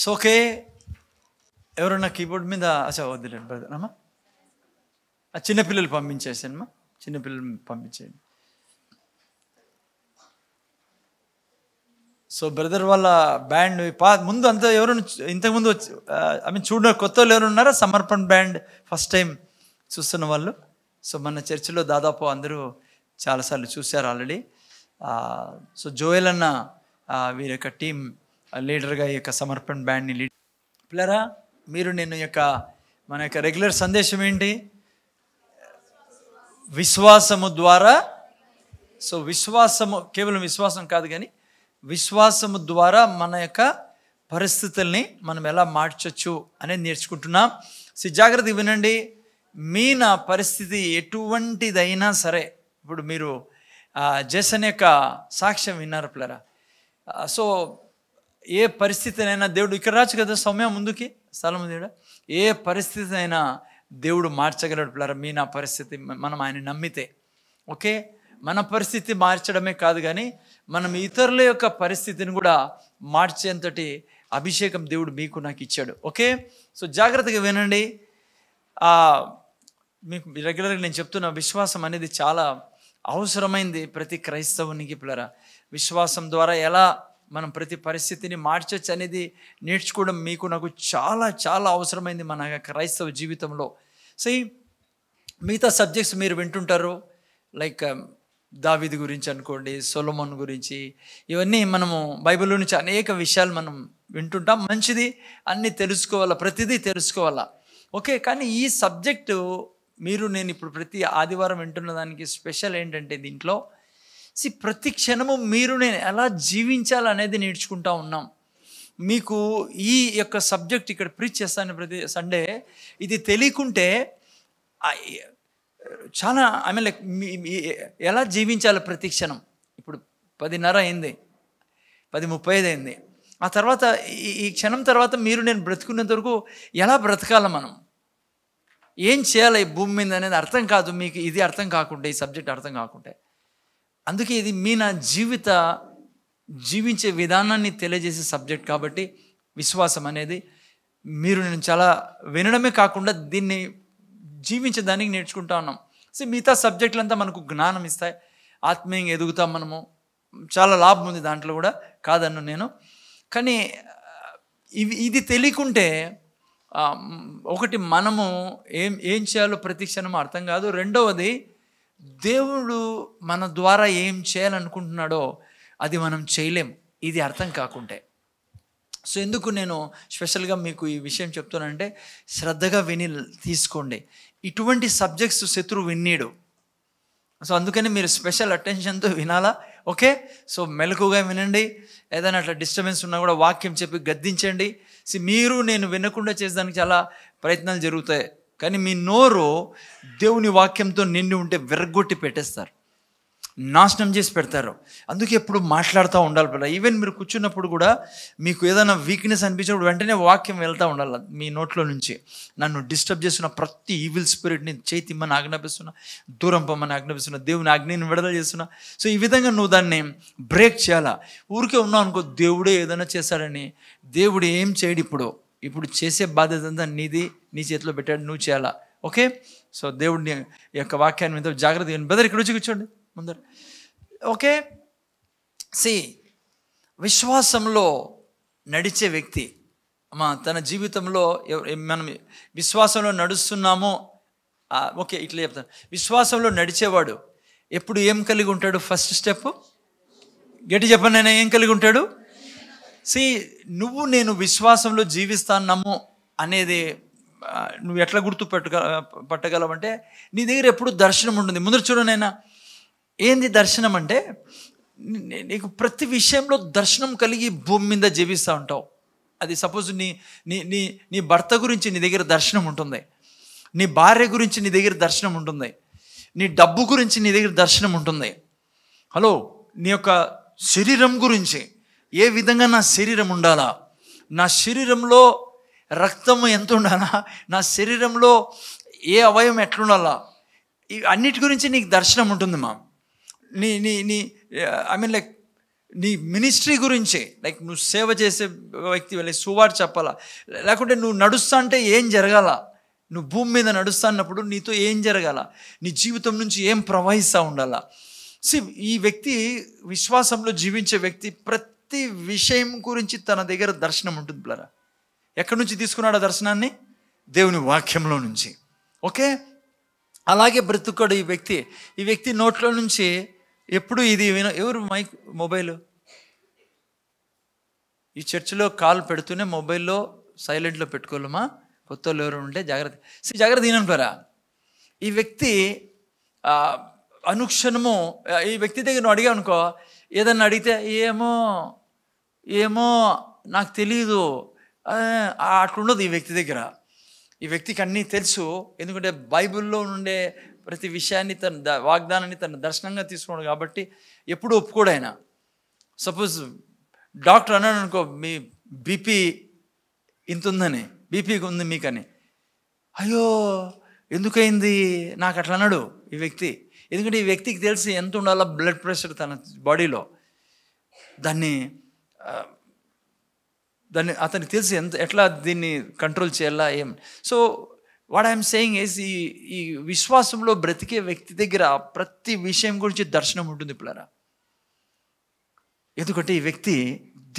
So okay, ఎవరన్నా keyboard మీద వద్దులేండి బ్రదర్ అమ్మా, చిన్నపిల్లలు పంపించేసానమ్మా, చిన్నపిల్లలు పంపించేయండి. సో బ్రదర్ వాళ్ళ బ్యాండ్ ముందు అంతా ఎవరు ఇంతకుముందు చూడ కొత్త వాళ్ళు ఎవరు ఉన్నారా? సమర్పణ బ్యాండ్ ఫస్ట్ టైం చూస్తున్న వాళ్ళు. సో మన చర్చిలో దాదాపు అందరూ చాలాసార్లు చూశారు ఆల్రెడీ. సో జోయల్ అన్న వీరి యొక్క టీం లీడర్గా ఈ యొక్క సమర్పణ బ్యాండ్ని లీడ్. పిల్లరా, మీరు నేను యొక్క మన యొక్క రెగ్యులర్ సందేశం ఏంటి? విశ్వాసము ద్వారా. సో విశ్వాసము కేవలం విశ్వాసం కాదు, కానీ విశ్వాసము ద్వారా మన యొక్క పరిస్థితుల్ని మనం ఎలా మార్చొచ్చు అనేది నేర్చుకుంటున్నాం. సో జాగ్రత్తగా వినండి. నా పరిస్థితి ఎటువంటిదైనా సరే, ఇప్పుడు మీరు జేసన్ యొక్క సాక్ష్యం విన్నారు పిల్లరా. సో ఏ పరిస్థితినైనా దేవుడు, ఇక్కడ రాచ్చు కదా సౌమ్య ముందుకి స్థలం దేవుడు, ఏ పరిస్థితినైనా దేవుడు మార్చగలడు పిల్లరా. నా పరిస్థితి మనం ఆయన నమ్మితే. ఓకే, మన పరిస్థితి మార్చడమే కాదు, కానీ మనం ఇతరుల యొక్క పరిస్థితిని కూడా మార్చేంతటి అభిషేకం దేవుడు మీకు నాకు ఇచ్చాడు. ఓకే, సో జాగ్రత్తగా వినండి. మీకు రెగ్యులర్గా నేను చెప్తున్న విశ్వాసం అనేది చాలా అవసరమైంది ప్రతి క్రైస్తవునికి పిల్లరా. విశ్వాసం ద్వారా ఎలా మనం ప్రతి పరిస్థితిని మార్చొచ్చు అనేది నేర్చుకోవడం మీకు నాకు చాలా చాలా అవసరమైంది మన క్రైస్తవ జీవితంలో. సో మిగతా సబ్జెక్ట్స్ మీరు వింటుంటారు, లైక్ దావీదు గురించి అనుకోండి, సొలొమోన్ గురించి, ఇవన్నీ మనము బైబిల్లో నుంచి అనేక విషయాలు మనం వింటుంటాం. మంచిది, అన్నీ తెలుసుకోవాలా, ప్రతిదీ తెలుసుకోవాలా. ఓకే, కానీ ఈ సబ్జెక్టు నేను ఇప్పుడు ప్రతి ఆదివారం వింటున్న దానికి స్పెషల్ ఏంటంటే, దీంట్లో ప్రతి క్షణము నేను ఎలా జీవించాలనేది నేర్చుకుంటా ఉన్నాం. మీకు ఈ యొక్క సబ్జెక్ట్ ఇక్కడ ప్రీచ్ చేస్తాను ప్రతి సండే. ఇది తెలియకుంటే చాలా లైక్ ఎలా జీవించాలి ప్రతి క్షణం. ఇప్పుడు 10:30 అయింది, 10:35 అయింది. ఆ తర్వాత ఈ క్షణం తర్వాత నేను బ్రతుకున్నంత వరకు ఎలా బ్రతకాలి, మనం ఏం చేయాలి ఈ భూమి మీద అనేది అర్థం కాదు మీకు. ఇది అర్థం కాకుంటే, ఈ సబ్జెక్ట్ అర్థం కాకుంటే, అందుకే ఇది నా జీవించే విధానాన్ని తెలియజేసే సబ్జెక్ట్. కాబట్టి విశ్వాసం అనేది నేను చాలా వినడమే కాకుండా దీన్ని జీవించడానికి నేర్చుకుంటా ఉన్నాం. సో మిగతా సబ్జెక్టులంతా మనకు జ్ఞానం ఇస్తాయి, ఆత్మీయంగా ఎదుగుతాం మనము, చాలా లాభం ఉంది దాంట్లో కూడా, కాదన్ను నేను. కానీ ఇది తెలియకుంటే ఒకటి మనము ఏం చేయాలో ప్రతి క్షణం అర్థం కాదు. రెండవది, దేవుడు మన ద్వారా ఏం చేయాలనుకుంటున్నాడో అది మనం చేయలేం, ఇది అర్థం కాకుంటే. సో ఎందుకు నేను స్పెషల్గా మీకు ఈ విషయం చెప్తున్నానంటే, శ్రద్ధగా విని తీసుకోండి. ఇటువంటి సబ్జెక్ట్స్ శత్రువు విన్నీడు. సో అందుకని మీరు స్పెషల్ అటెన్షన్తో వినాలా. ఓకే, సో మెలకుగా వినండి. ఏదైనా అట్లా డిస్టర్బెన్స్ ఉన్నా కూడా వాక్యం చెప్పి గద్దించండి. నేను వినకుండా చేసేదానికి చాలా ప్రయత్నాలు జరుగుతాయి, కానీ మీ నోరు దేవుని వాక్యంతో నిండి ఉంటే విరగొట్టి పెట్టేస్తారు, నాశనం చేసి పెడతారు. అందుకే ఎప్పుడు మాట్లాడుతూ ఉండాలి పిల్ల. ఈవెన్ మీరు కూర్చున్నప్పుడు కూడా మీకు ఏదైనా వీక్నెస్ అనిపించినప్పుడు వెంటనే వాక్యం వెళ్తూ ఉండాలి మీ నోట్లో నుంచి. నన్ను డిస్టర్బ్ చేస్తున్న ప్రతి ఈవిల్ స్పిరిట్ని చేతిమ్మని ఆజ్ఞాపిస్తున్నా, దూరం పొమ్మని ఆజ్ఞాపిస్తున్నా, దేవుని ఆజ్ఞని విడుదల చేస్తున్నా. సో ఈ విధంగా నువ్వు దాన్ని బ్రేక్ చేయాలా. ఊరికే ఉన్నావు అనుకో, దేవుడే ఏదైనా చేశాడని. దేవుడు ఏం చేయడు. ఇప్పుడు చేసే బాధ్యత అంతా నీది, నీ చేతిలో పెట్టాడు, నువ్వు చేయాలా. ఓకే, సో దేవుడిని యొక్క వాక్యాన్ని మీద జాగ్రత్తగా బ్రదర్ ఇక్కడ వచ్చి కూర్చోండి ముందర. ఓకే, విశ్వాసంలో నడిచే వ్యక్తి తన జీవితంలో మనం విశ్వాసంలో నడుస్తున్నామో, ఓకే ఇట్లా చెప్తాను. విశ్వాసంలో నడిచేవాడు ఎప్పుడు ఏం కలిగి ఉంటాడు? ఫస్ట్ స్టెప్ గట్టి చెప్పండి, నేను ఏం కలిగి ఉంటాడు? నేను విశ్వాసంలో జీవిస్తాను అనేది నువ్వు ఎట్లా పట్టగలవంటే, నీ దగ్గర ఎప్పుడు దర్శనం ఉంటుంది. ముందర చూడనైనా ఏంది దర్శనం అంటే, నీకు ప్రతి విషయంలో దర్శనం కలిగి భూమి మీద జీవిస్తూ ఉంటావు. అది సపోజ్ నీ భర్త గురించి నీ దగ్గర దర్శనం ఉంటుంది, నీ భార్య గురించి నీ దగ్గర దర్శనం ఉంటుంది, నీ డబ్బు గురించి నీ దగ్గర దర్శనం ఉంటుంది. హలో, నీ యొక్క శరీరం గురించి, ఏ విధంగా నా శరీరం ఉండాలా, నా శరీరంలో రక్తము ఎంత ఉండాలా, నా శరీరంలో ఏ అవయవం ఎట్లుండాలా, అన్నిటి గురించి నీకు దర్శనం ఉంటుంది. నీ లైక్ నీ మినిస్ట్రీ గురించి, లైక్ నువ్వు సేవ చేసే వ్యక్తి వెళ్ళి సువార్త చెప్పాలా, లేకుంటే నువ్వు నడుస్తా అంటే ఏం జరగాల, నువ్వు భూమి మీద నడుస్తా అన్నప్పుడు నీతో ఏం జరగాల, నీ జీవితం నుంచి ఏం ప్రవహిస్తూ ఉండాలా. ఈ వ్యక్తి విశ్వాసంలో జీవించే వ్యక్తి ప్రతి విషయం గురించి తన దగ్గర దర్శనం ఉంటుంది పిల్లరా. ఎక్కడి నుంచి తీసుకున్నాడు ఆ దర్శనాన్ని? దేవుని వాక్యంలో నుంచి. ఓకే, అలాగే బ్రతుకాడు ఈ వ్యక్తి నోట్లో నుంచి ఎప్పుడు ఇది ఎవరు మొబైల్ ఈ చర్చిలో కాల్ పెడుతూనే మొబైల్లో సైలెంట్లో పెట్టుకోలేమా? కొత్త వాళ్ళు ఎవరు ఉంటే జాగ్రత్త తిననుకోరా. ఈ వ్యక్తి అనుక్షణము ఈ వ్యక్తి దగ్గర నువ్వు అడిగా అనుకో, ఏదన్నా అడిగితే ఏమో నాకు తెలీదు అట్లుండదు ఈ వ్యక్తి దగ్గర. ఈ వ్యక్తికి అన్నీ తెలుసు, ఎందుకంటే బైబిల్లో ఉండే ప్రతి విషయాన్ని తన వాగ్దానాన్ని తన దర్శనంగా తీసుకున్నాడు కాబట్టి ఎప్పుడు ఒప్పుకోడు ఆయన. సపోజ్ డాక్టర్ అన్నాడు అనుకో, మీ బీపీ ఇంత ఉందని, బీపీ ఉంది మీకని, అయ్యో ఎందుకైంది నాకు అట్లా అన్నాడు ఈ వ్యక్తి. ఎందుకంటే ఈ వ్యక్తికి తెలిసి ఎంత ఉండాలో బ్లడ్ ప్రెషర్ తన బాడీలో, దాన్ని అతనికి తెలిసి ఎట్లా దీన్ని కంట్రోల్ చేయాలా ఏం. So what I'm saying is ఈ విశ్వాసంలో బ్రతికే వ్యక్తి దగ్గర ప్రతి విషయం గురించి దర్శనం ఉంటుంది పిల్లరా. ఎందుకంటే ఈ వ్యక్తి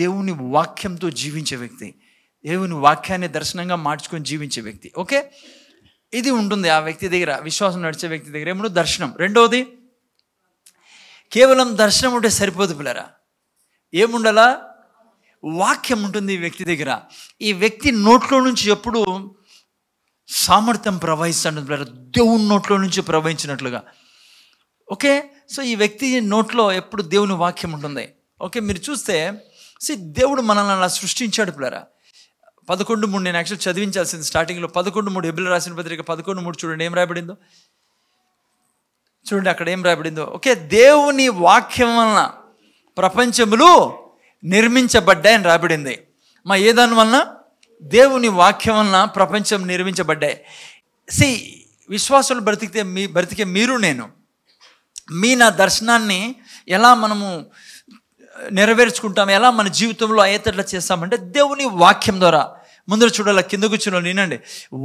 దేవుని వాక్యంతో జీవించే వ్యక్తి, దేవుని వాక్యాన్ని దర్శనంగా మార్చుకొని జీవించే వ్యక్తి. ఓకే, ఇది ఉంటుంది ఆ వ్యక్తి దగ్గర, విశ్వాసం నడిచే వ్యక్తి దగ్గర. ఏమో దర్శనం. రెండవది, కేవలం దర్శనం ఉంటే సరిపోదు పిల్లరా, ఏముండాలా? వాక్యం ఉంటుంది ఈ వ్యక్తి దగ్గర. ఈ వ్యక్తి నోట్లో నుంచి ఎప్పుడు సామర్థ్యం ప్రవహిస్తాడు పిల్లరా, దేవుని నోట్లో నుంచి ప్రవహించినట్లుగా. ఓకే, సో ఈ వ్యక్తి నోట్లో ఎప్పుడు దేవుని వాక్యం ఉంటుంది. ఓకే, మీరు చూస్తే దేవుడు మనల్ని అలా సృష్టించాడు పిల్లరా. 11:3 నేను యాక్చువల్ చదివించాల్సింది స్టార్టింగ్లో. 11:3 హెబ్రీయులకు రాసిన పత్రిక 11:3 చూడండి ఏం రాయబడిందో. చూడండి అక్కడ ఏం రాయబడిందో. ఓకే, దేవుని వాక్యం వలన ప్రపంచములు నిర్మించబడ్డాయని రాయబడింది. ఏ దాని వలన? దేవుని వాక్యం వలన ప్రపంచం నిర్మించబడ్డాయి. విశ్వాసాలు బ్రతికే మీరు నేను నా దర్శనాన్ని ఎలా మనము నెరవేర్చుకుంటాం, ఎలా మన జీవితంలో అయ్యేటట్లా చేస్తామంటే దేవుని వాక్యం ద్వారా. ముందర చూడాల, కింద కూర్చున్న వినండి,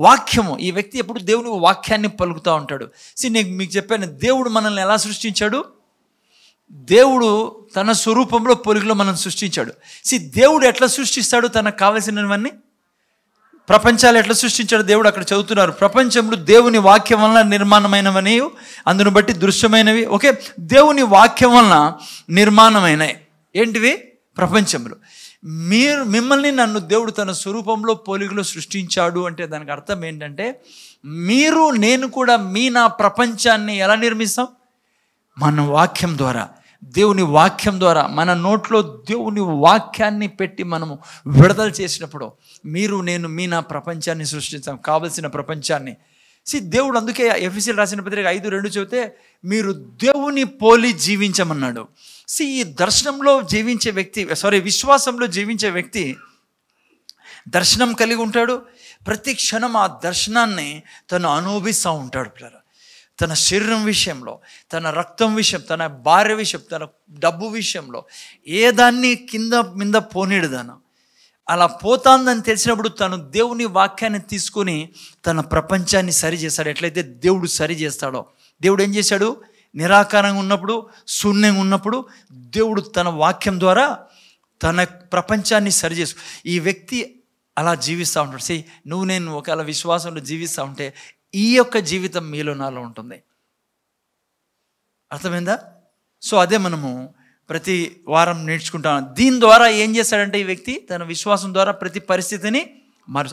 వాక్యము. ఈ వ్యక్తి ఎప్పుడు దేవుని వాక్యాన్ని పలుకుతూ ఉంటాడు. నేను మీకు చెప్పాను, దేవుడు మనల్ని ఎలా సృష్టించాడు? దేవుడు తన స్వరూపంలో పొరుగులో మనం సృష్టించాడు. దేవుడు ఎట్లా సృష్టిస్తాడు తనకు కావలసినవన్నీ? ప్రపంచాలు ఎట్లా సృష్టించాడు దేవుడు? అక్కడ చదువుతున్నారు, ప్రపంచంలో దేవుని వాక్యం వలన నిర్మాణమైనవని, అందును బట్టి దృశ్యమైనవి. ఓకే, దేవుని వాక్యం వలన నిర్మాణమైనవి ఏంటివి? ప్రపంచంలో. మిమ్మల్ని నన్ను దేవుడు తన స్వరూపంలో పోలికలో సృష్టించాడు అంటే దానికి అర్థం ఏంటంటే, నేను కూడా నా ప్రపంచాన్ని ఎలా నిర్మిస్తాం? మన వాక్యం ద్వారా, దేవుని వాక్యం ద్వారా. మన నోట్లో దేవుని వాక్యాన్ని పెట్టి మనము విడుదల చేసినప్పుడు నేను నా ప్రపంచాన్ని సృష్టిస్తాం, కావలసిన ప్రపంచాన్ని. దేవుడు అందుకే ఎఫెసీయులకు రాసిన పత్రిక 5:2 చెబితే మీరు దేవుని పోలి జీవించమన్నాడు. ఈ దర్శనంలో జీవించే వ్యక్తి, విశ్వాసంలో జీవించే వ్యక్తి దర్శనం కలిగి ఉంటాడు. ప్రతి క్షణం ఆ దర్శనాన్ని తను అనుభవిస్తూ ఉంటాడు పిల్లరా. తన శరీరం విషయంలో, తన రక్తం విషయం, తన భార్య విషయం, తన డబ్బు విషయంలో ఏ దాన్ని కింద మీద పోనీడుదాను. అలా పోతాందని తెలిసినప్పుడు తను దేవుని వాక్యాన్ని తీసుకొని తన ప్రపంచాన్ని సరి చేస్తాడు. ఎట్లయితే దేవుడు సరి చేస్తాడో, దేవుడు ఏం చేశాడు? నిరాకారంగా ఉన్నప్పుడు, శూన్యంగా ఉన్నప్పుడు దేవుడు తన వాక్యం ద్వారా తన ప్రపంచాన్ని సరి చేసు. ఈ వ్యక్తి అలా జీవిస్తూ ఉంటాడు. నేను ఒకవేళ విశ్వాసంలో జీవిస్తూ ఉంటే ఈ యొక్క జీవితం మీలో నాలో ఉంటుంది. అర్థమైందా? అదే మనము ప్రతి వారం నేర్చుకుంటాం. దీని ద్వారా ఏం చేస్తాడంటే ఈ వ్యక్తి తన విశ్వాసం ద్వారా ప్రతి పరిస్థితిని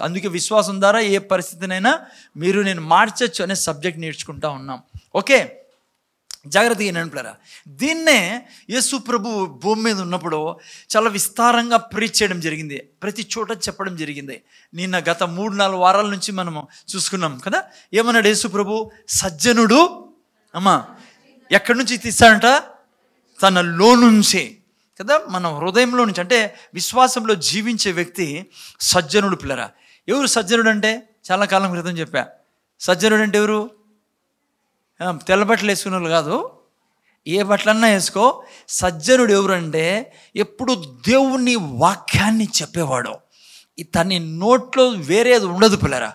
అందుకే విశ్వాసం ద్వారా ఏ పరిస్థితినైనా నేను మార్చచ్చు అనే సబ్జెక్ట్ నేర్చుకుంటా ఉన్నాం. ఓకే, జాగ్రత్తగా వినండి. దీన్నే యేసు ప్రభు భూమి మీద ఉన్నప్పుడు చాలా విస్తారంగా ప్రీచ్ చేయడం జరిగింది, ప్రతి చోట చెప్పడం జరిగింది. గత 3-4 వారాల నుంచి మనము చూసుకున్నాం కదా. ఏమన్నాడు యేసు ప్రభు? సజ్జనుడు ఎక్కడి నుంచి తీస్తాడంట? తనలో నుంచి కదా, మన హృదయంలో నుంచి. అంటే విశ్వాసంలో జీవించే వ్యక్తి సజ్జనుడు పిల్లరా. ఎవరు సజ్జనుడు అంటే? చాలా కాలం క్రితం చెప్పా. సజ్జనుడు అంటే ఎవరు? తెల్లబట్టలు వేసుకున్న వాళ్ళు కాదు, ఏ బట్టలన్నా వేసుకో. సజ్జనుడు ఎవరంటే ఎప్పుడు దేవుని వాక్యాన్ని చెప్పేవాడు. తన నోట్లో వేరేది ఉండదు పిల్లరా,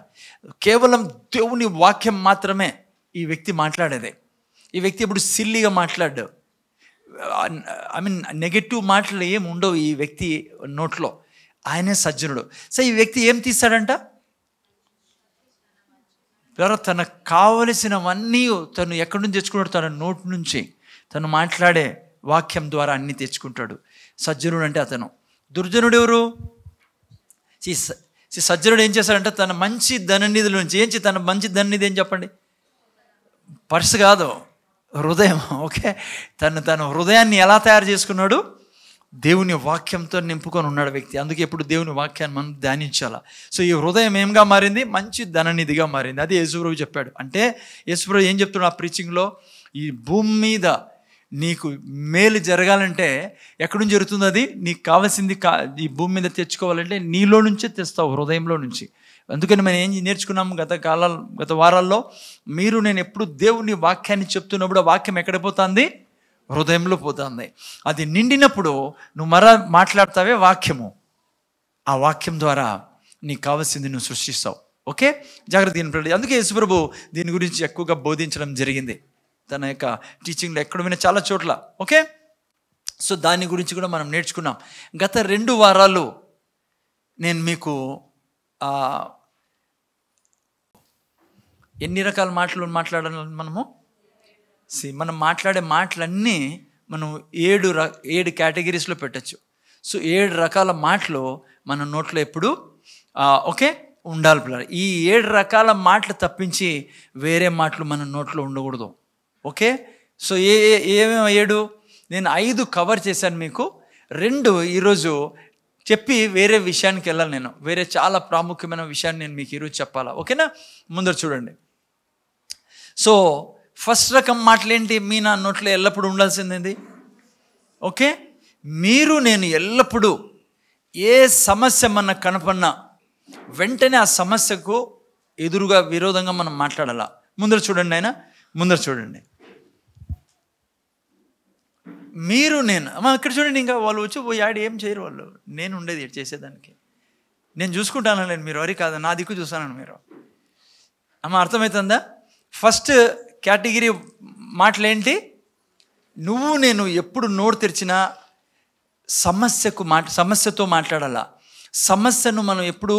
కేవలం దేవుని వాక్యం మాత్రమే ఈ వ్యక్తి మాట్లాడేదే. ఈ వ్యక్తి ఎప్పుడు సిల్లీగా మాట్లాడు, నెగటివ్ మాటలు ఏమి ఉండవు ఈ వ్యక్తి నోట్లో. ఆయనే సజ్జనుడు. సో ఈ వ్యక్తి ఏం తీస్తాడంట, తనకు కావలసినవన్నీ తను ఎక్కడి నుంచి తెచ్చుకుంటాడు, తన నోటి నుంచి, తను మాట్లాడే వాక్యం ద్వారా అన్నీ తెచ్చుకుంటాడు. సజ్జనుడు అంటే అతను. దుర్జనుడు ఎవరు? సజ్జనుడు ఏం చేస్తాడంటే తన మంచి ధననిధుల నుంచి, తన మంచి ధననిధి ఏం చెప్పండి, పర్సు కాదు, హృదయం. ఓకే, తన హృదయాన్ని ఎలా తయారు చేసుకున్నాడు, దేవుని వాక్యంతో నింపుకొని ఉన్నాడు వ్యక్తి. అందుకే ఎప్పుడు దేవుని వాక్యాన్ని మనం ధ్యానించాలా. సో ఈ హృదయం ఏంగా మారింది, మంచి ధననిధిగా మారింది. అది యేసుప్రభు చెప్పాడు. అంటే యేసుప్రభు ఏం చెప్తున్నాడు ఆ ప్రీచింగ్లో, ఈ భూమి మీద నీకు మేలు జరగాలంటే ఎక్కడి నుంచి జరుగుతుంది, అది నీకు కావాల్సింది ఈ భూమి మీద తెచ్చుకోవాలంటే నీలో నుంచే తెస్తావు, హృదయంలో నుంచి. అందుకని మనం ఏం నేర్చుకున్నాము గత వారాల్లో, నేను ఎప్పుడు దేవుని వాక్యాన్ని చెప్తున్నప్పుడు ఆ వాక్యం ఎక్కడ పోతుంది, హృదయంలో పోతుంది. అది నిండినప్పుడు నువ్వు మాట్లాడతావే వాక్యము, ఆ వాక్యం ద్వారా నీకు కావాల్సింది నువ్వు సృష్టిస్తావు. ఓకే, జాగ్రత్త. అందుకే యేసుప్రభు దీని గురించి ఎక్కువగా బోధించడం జరిగింది తన యొక్క టీచింగ్లో, ఎక్కడ విన్నా చాలా చోట్ల. ఓకే, సో దాని గురించి కూడా మనం నేర్చుకున్నాం. గత 2 వారాలు నేను మీకు ఎన్ని రకాల మాటలు మాట్లాడాలి మనం మాట్లాడే మాటలన్నీ మనం 7 కేటగిరీస్లో పెట్టచ్చు. సో 7 రకాల మాటలు మన నోట్లో ఎప్పుడు ఓకే ఉండాలి పిల్లలు. ఈ 7 రకాల మాటలు తప్పించి వేరే మాటలు మన నోట్లో ఉండకూడదు. ఓకే, సో ఏమేమి 7 నేను 5 కవర్ చేశాను మీకు. 2 ఈరోజు చెప్పి వేరే విషయానికి వెళ్ళాలి. నేను వేరే చాలా ప్రాముఖ్యమైన విషయాన్ని నేను మీకు ఈరోజు చెప్పాలా. ఓకేనా, ముందర చూడండి. సో ఫస్ట్ రకం మాటలేంటి, నా నోట్లో ఎల్లప్పుడూ ఉండాల్సింది. ఓకే, నేను ఎల్లప్పుడూ ఏ సమస్య మన కనపడినా వెంటనే ఆ సమస్యకు ఎదురుగా విరోధంగా మనం మాట్లాడాలా. ముందర చూడండి ముందర చూడండి. నేను ఇక్కడ చూడండి. ఇంకా వాళ్ళు వచ్చి యాడ్ ఏం చేయరు వాళ్ళు, నేను ఉండేది చేసేదానికి. నేను చూసుకుంటాను, మీరు వరి కాదు, నా దిక్కు చూస్తాను మీరు. అర్థమవుతుందా? ఫస్ట్ కేటగిరీ మాటలేంటి, నేను ఎప్పుడు నోరు తెరిచినా సమస్యతో మాట్లాడాలా. సమస్యను మనం ఎప్పుడు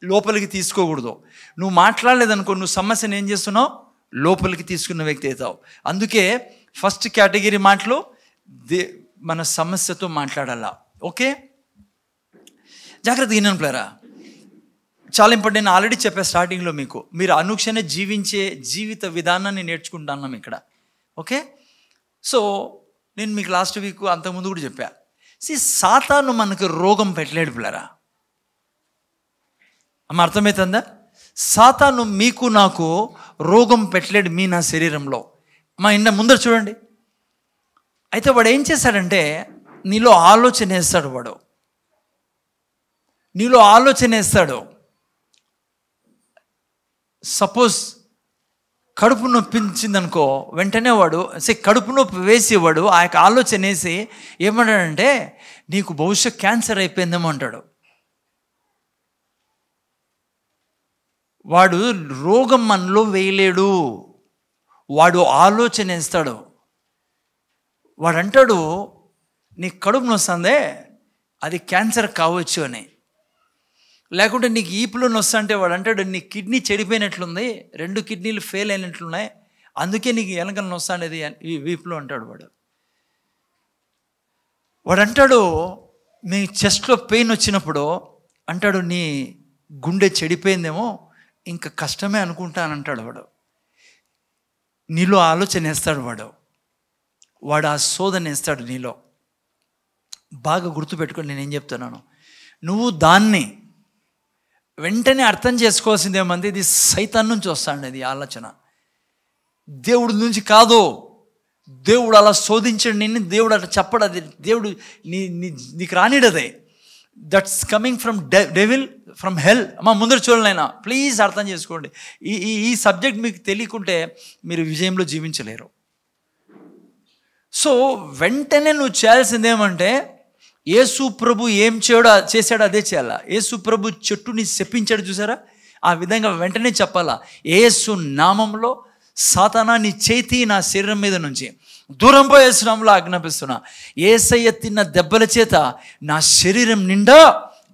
లోపలికి తీసుకోకూడదు. నువ్వు మాట్లాడలేదనుకో, నువ్వు సమస్యను ఏం చేస్తున్నావు, లోపలికి తీసుకున్న వ్యక్తి అవుతావు. అందుకే ఫస్ట్ కేటగిరీ మాటలు మన సమస్యతో మాట్లాడాలా. ఓకే, జాగ్రత్తగా వినండి ప్లేరా, చాలా ఇంపార్టెంట్. నేను ఆల్రెడీ చెప్పా స్టార్టింగ్లో మీకు, మీరు అనుక్షణ జీవించే జీవిత విధానాన్ని నేర్చుకుంటున్నాం ఇక్కడ. ఓకే, సో నేను మీకు లాస్ట్ వీక్ అంతకుముందు కూడా చెప్పా, సాతాను మనకు రోగం పెట్టలేడు పిల్లరా. అర్థమవుతుందా? సాతాను మీకు నాకు రోగం పెట్టలేడు నా శరీరంలో. ముందర చూడండి. అయితే వాడు ఏం చేశాడంటే నీలో ఆలోచన వేస్తాడు. నీలో ఆలోచన వేస్తాడు. సపోజ్ కడుపు నొప్పించిందనుకో, వెంటనే వాడు కడుపు నొప్పి వేసేవాడు ఆ యొక్క ఆలోచన వేసి ఏమన్నాడంటే నీకు బహుశా క్యాన్సర్ అయిపోయిందేమో అంటాడు. వాడు రోగం మనలో వేయలేడు, వాడు ఆలోచన వేస్తాడు. వాడు అంటాడు నీకు కడుపు నొస్తుందే అది క్యాన్సర్ కావచ్చు అని. లేకుంటే నీకు ఈపులో నొస్తంటే వాడు అంటాడు నీ కిడ్నీ చెడిపోయినట్లుంది, 2 కిడ్నీలు ఫెయిల్ అయినట్లున్నాయి, అందుకే నీకు వెనకల నొస్తానేది వీపులో అంటాడు. వాడు అంటాడు నీ చెస్ట్లో పెయిన్ వచ్చినప్పుడు అంటాడు నీ గుండె చెడిపోయిందేమో, ఇంకా కష్టమే అనుకుంటానంటాడు. నీలో ఆలోచన వేస్తాడు వాడు ఆ శోధన వేస్తాడు నీలో. బాగా గుర్తుపెట్టుకొని నేనేం చెప్తున్నాను, నువ్వు దాన్ని వెంటనే అర్థం చేసుకోవాల్సింది ఏమంది, ఇది సైతాన్ నుంచి వస్తాడు, ఇది ఆలోచన దేవుడి నుంచి కాదు. దేవుడు అలా శోధించడు నిన్ను, దేవుడు అలా చెప్పడు, అది దేవుడు నీకు రానిడదే. That's coming from devil, from hell. ముందర చూడలేనా, ప్లీజ్ అర్థం చేసుకోండి. ఈ సబ్జెక్ట్ మీకు తెలియకుంటే మీరు విజయంలో జీవించలేరు. సో వెంటనే నువ్వు చేయాల్సింది ఏమంటే, యేసు ప్రభు ఏం చేశాడో అదే చేయాలా. యేసు ప్రభు చెట్టుని శపించాడు చూసారా, ఆ విధంగా వెంటనే చెప్పాలా, యేసు నామంలో సాతానా నీ చేతి నా శరీరం మీద నుంచి దూరం పోయేస్తున్నాంలో ఆజ్ఞాపిస్తున్నా. యేసయ్య తిన్న దెబ్బల చేత నా శరీరం నిండా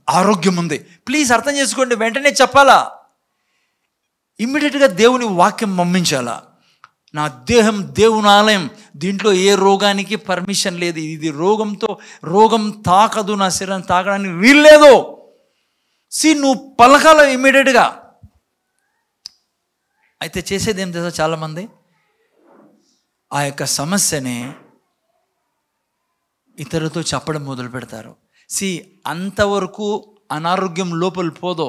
ఆరోగ్యం ఉంది. ప్లీజ్ అర్థం చేసుకోండి, వెంటనే చెప్పాలా. ఇమ్మీడియట్గా దేవుని వాక్యం మమ్మించాలా. నా దేహం దేవుని ఆలయం, దీంట్లో ఏ రోగానికి పర్మిషన్ లేదు, ఇది రోగం తాకదు, నా శరీరం తాకడానికి వీల్లేదు. నువ్వు పలకాల ఇమ్మీడియట్గా. అయితే చేసేది ఏం తెలుసా, చాలామంది ఆ యొక్క సమస్యని ఇతరులతో చెప్పడం మొదలు పెడతారు. అంతవరకు అనారోగ్యం లోపల పోదో.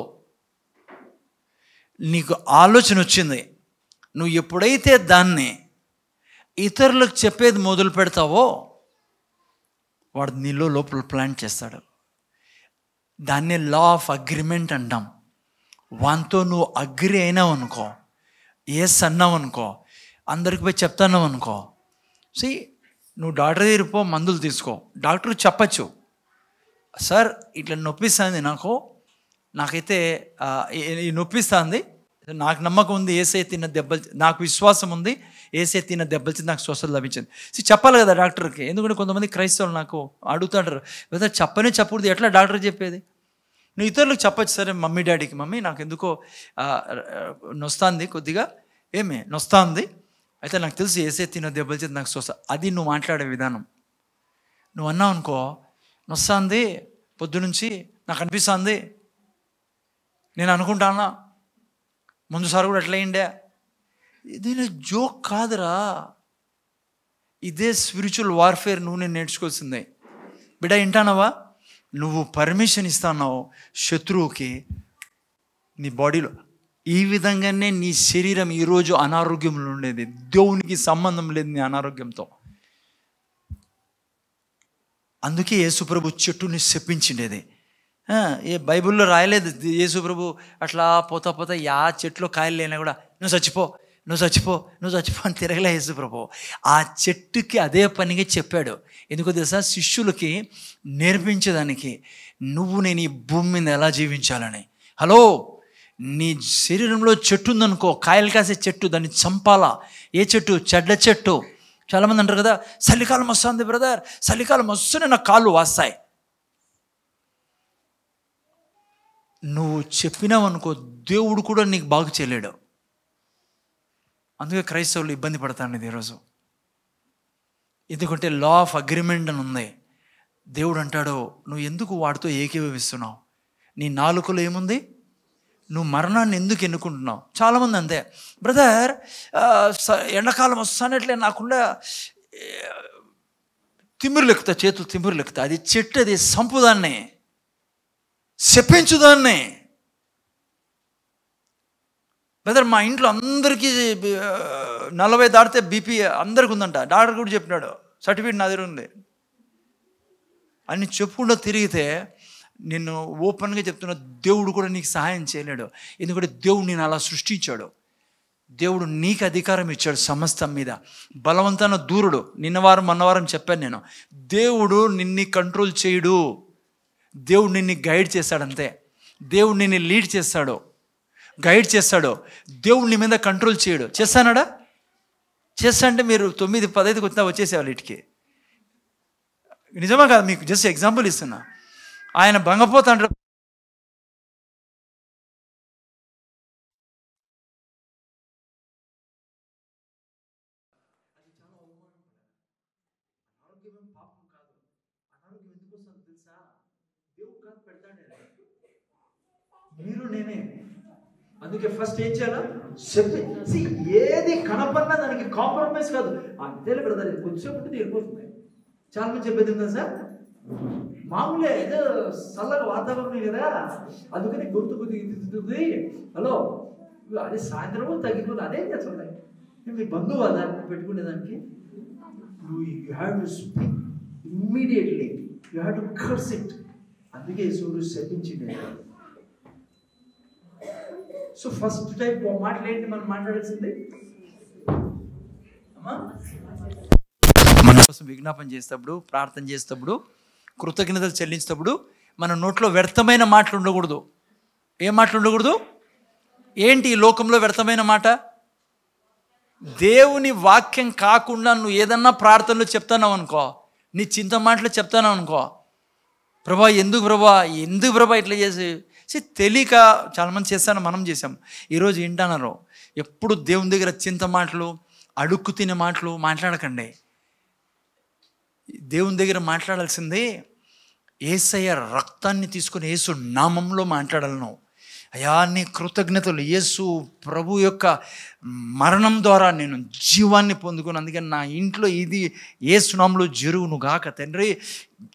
నీకు ఆలోచన వచ్చింది, నువ్వు ఎప్పుడైతే దాన్ని ఇతరులకు చెప్పేది మొదలు పెడతావో వాడు నీలో లోపల ప్లాంట్ చేస్తాడు. దాన్ని లా ఆఫ్ అగ్రిమెంట్ అంటాం. వాంతో నువ్వు అగ్రి అయినావు అనుకో, ఎస్ అన్నావు అనుకో, అందరికి పోయి చెప్తాన్నావు అనుకో, నువ్వు డాక్టర్ దగ్గర పో, మందులు తీసుకో. డాక్టర్ చెప్పచ్చు, సార్ ఇట్లా నొప్పిస్తుంది, నాకైతే ఈ నొప్పిస్తుంది, నాకు నమ్మకం ఉంది, ఏసై తిన్న దెబ్బలు, నాకు విశ్వాసం ఉంది, ఏసై తిన్న దెబ్బలు నాకు స్వస్థత లభించింది. చెప్పాలి కదా డాక్టర్కి. ఎందుకంటే కొంతమంది క్రైస్తవులు నాకు అడుగుతాడు, లేదా చెప్పకూడదు, ఎట్లా డాక్టర్ చెప్పేది? నువ్వు ఇతరులకు చెప్పచ్చు, సరే మమ్మీ డాడీకి, మమ్మీ నాకు ఎందుకో నొస్తుంది, కొద్దిగా నొస్తుంది, అయితే నాకు తెలిసి ఏసై తిన్న దెబ్బలు చేతి నాకు స్వస్థ. అది నువ్వు మాట్లాడే విధానం. నువ్వు అన్నావు అనుకో, నొస్తుంది పొద్దునుంచి, నాకు అనిపిస్తుంది, నేను అనుకుంటానా ముందుసారి కూడా అట్లా అయిండే. ఇది జోక్ కాదురా, ఇదే స్పిరిచువల్ వార్ఫేర్. నువ్వు నేను నేర్చుకోవాల్సిందే. బిడ్డ వింటానవా? నువ్వు పర్మిషన్ ఇస్తున్నావు శత్రువుకి నీ బాడీలో. ఈ విధంగానే నీ శరీరం ఈరోజు అనారోగ్యంలో ఉండేది. దేవునికి సంబంధం లేదు నీ అనారోగ్యంతో. అందుకే యేసుప్రభు చెట్టుని శపించిండేది. ఏ బైబిల్లో రాయలేదు యేసుప్రభు అట్లా పోతా చెట్లో కాయలు లేనా కూడా నువ్వు చచ్చిపో అని తిరగలే యేసుప్రభు. ఆ చెట్టుకి అదే పనిగా చెప్పాడు. ఎందుకో తెలుసా? శిష్యులకి నేర్పించేదానికి, నేను ఈ భూమి మీద ఎలా జీవించాలని. హలో, నీ శరీరంలో చెట్టు ఉందనుకో, కాయలు కాసే చెట్టు, దాన్ని చంపాలా. ఏ చెట్టు? చెడ్డ చెట్టు. చాలామంది అంటారు కదా, చలికాలం వస్తుంది బ్రదర్, చలికాలం వస్తూనే నాకు కాళ్ళు వాస్తాయి. నువ్వు చెప్పినావు అనుకో, దేవుడు కూడా నీకు బాగు చేయలేడు. అందుకే క్రైస్తవులు ఇబ్బంది పడతాను ఇది ఈరోజు. ఎందుకంటే లా ఆఫ్ అగ్రిమెంట్ అని ఉంది. దేవుడు అంటాడు, నువ్వు ఎందుకు వాడితో ఏకీభవిస్తున్నావు? నీ నాలుకలో ఏముంది? నువ్వు మరణాన్ని ఎందుకు ఎన్నుకుంటున్నావు? చాలామంది అంతే, బ్రదర్ ఎండాకాలం వస్తానట్లే నాకుండా చేతులు తిమ్మిరులు ఎక్కుతా. అది చెట్టు, అది సంపుదాన్ని, శపించుదాన్ని. బ్రదర్ మా ఇంట్లో అందరికీ 40 దాటితే బీపీ అందరికి ఉందంట. డాక్టర్ కూడా చెప్పినాడు, సర్టిఫికేట్ నా దగ్గర ఉంది అని చెప్పుకుంటూ తిరిగితే, నేను ఓపెన్గా చెప్తున్నా, దేవుడు కూడా నీకు సహాయం చేయలేడు. ఎందుకంటే దేవుడు నేను అలా సృష్టించాడు. దేవుడు నీకు అధికారం ఇచ్చాడు సమస్తం మీద. బలవంతాన దూరుడు. మొన్నవారం చెప్పాను నేను, దేవుడు నిన్ను కంట్రోల్ చేయడు. దేవుడు నిన్ను గైడ్ చేస్తాడంతే. దేవుడు నిన్ను లీడ్ చేస్తాడు, గైడ్ చేస్తాడు. దేవుడు నీ మీద కంట్రోల్ చేయడు. చేస్తానాడా? చేస్తా అంటే మీరు 9-15 వచ్చినా వచ్చేసేవాళ్ళు ఇటుకి. నిజమా కాదు? మీకు జస్ట్ ఎగ్జాంపుల్ ఇస్తున్నా. ఆయన బంగపోతాడు, మీరు నేనే. అందుకే ఫస్ట్ ఏం చేయాలా? ఏది కనపడినా దానికి కాంప్రమైజ్ కాదు. అంతే బ్రదర్, కొంచెం ఉంటుంది వెళ్ళిపోతుంది. చాలా మంది చెప్పేది ఉందా సార్, మామూలే ఏదో చల్లగా వాతావరణం కదా, అందుకని గొంతు కొద్దిగా. హలో, అదే సాయంత్రం తగ్గిపోతే అదేం చేస్తుంటాయి. మీ బంధువు అదా పెట్టుకునేదానికి? You have to speak immediately, you have to curse it. అందుకే సూర్యుడు శపించింది. సో ఫస్ట్ టైప్ మాటలేంటి మనం మాట్లాడాల్సింది? మన కోసం విజ్ఞాపన చేసేటప్పుడు, ప్రార్థన చేసేటప్పుడు, కృతజ్ఞతలు చెల్లించేటప్పుడు మన నోట్లో వ్యర్థమైన మాటలు ఉండకూడదు. ఏ మాటలు ఉండకూడదు? ఏంటి ఈ లోకంలో వ్యర్థమైన మాట? దేవుని వాక్యం కాకుండా నువ్వు ఏదన్నా ప్రార్థనలో చెప్తానావు అనుకో, నీ చింత మాటలు చెప్తానావు అనుకో, ప్రభా ఎందుకు ప్రభా ఇట్లా చేసి తెలియక చాలామంది చేస్తాను, మనం చేసాం. ఈరోజు ఏంటన్నారు, ఎప్పుడు దేవుని దగ్గర చింత మాటలు, అడుక్కు తినే మాటలు మాట్లాడకండి. దేవుని దగ్గర మాట్లాడాల్సిందే యేసయ్య రక్తాన్ని తీసుకుని యేసు నామంలో మాట్లాడాలను. అయ్యా నీ కృతజ్ఞతలు, యేసు ప్రభు యొక్క మరణం ద్వారా నేను జీవాన్ని పొందుకుని, అందుకని నా ఇంట్లో ఇది యేసు నామంలో జరుగును గాక తండ్రి.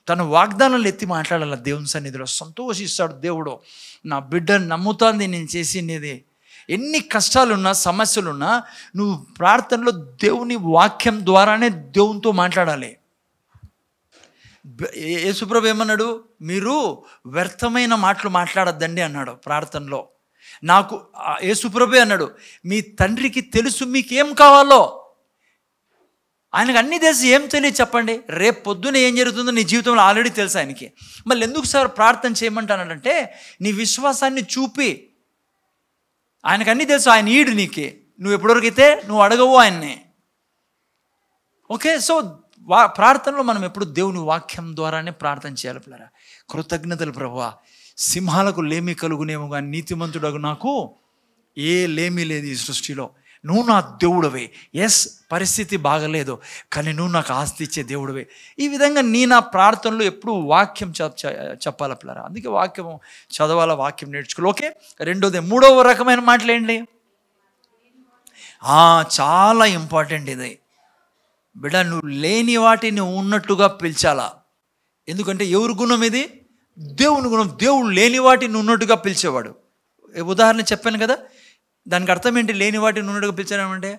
తన వాగ్దానాలు ఎత్తి మాట్లాడాల దేవుని సన్నిధిలో. సంతోషిస్తాడు దేవుడు, నా బిడ్డ నమ్ముతాంది నేను చేసినది. ఎన్ని కష్టాలున్నా, సమస్యలున్నా నువ్వు ప్రార్థనలో దేవుని వాక్యం ద్వారానే దేవునితో మాట్లాడాలి. యేసుప్రభు ఏమన్నాడు? మీరు వ్యర్థమైన మాటలు మాట్లాడద్దండి అన్నాడు ప్రార్థనలో. నాకు యేసుప్రభు అన్నాడు, మీ తండ్రికి తెలుసు మీకేం కావాలో. ఆయనకు అన్నీ తెలిసి ఏం తెలియదు చెప్పండి. రేపు పొద్దున ఏం జరుగుతుందో నీ జీవితంలో ఆల్రెడీ తెలుసు ఆయనకి. మళ్ళీ ఎందుకు సార్ ప్రార్థన చేయమంటానంటే, నీ విశ్వాసాన్ని చూపి. ఆయనకు అన్నీ తెలుసు, ఆయన ఈడు నీకే. నువ్వు ఎప్పటివరకు అయితే నువ్వు అడగవు ఆయన్ని. ఓకే, సో ప్రార్థనలో మనం ఎప్పుడు దేవుని వాక్యం ద్వారానే ప్రార్థన చేయాలి పిల్లరా. కృతజ్ఞతలు ప్రభువా, సింహాలకు లేమి కలుగునేమో కానీ నీతిమంతుడగు నాకు ఏ లేమి లేదు ఈ సృష్టిలో. నువ్వు నా దేవుడవే. ఎస్, పరిస్థితి బాగలేదు, కానీ నువ్వు నాకు ఆస్తి ఇచ్చే దేవుడవే. ఈ విధంగా నా ప్రార్థనలో ఎప్పుడు వాక్యం చెప్పాలి పిల్లరా. అందుకే వాక్యం చదవాల, వాక్యం నేర్చుకోవాలి. ఓకే, రెండోది, మూడవ రకమైన మాటలేండి? చాలా ఇంపార్టెంట్ ఇది బిడ్డ. నువ్వు లేని వాటిని ఉన్నట్టుగా పిలిచాలా. ఎందుకంటే ఎవరి గుణం ఇది? దేవుని గుణం. దేవుడు లేని వాటిని ఉన్నట్టుగా పిలిచేవాడు. ఉదాహరణ చెప్పాను కదా, దానికి అర్థం ఏంటి? లేని వాటిని ఉన్నట్టుగా పిలిచానంటే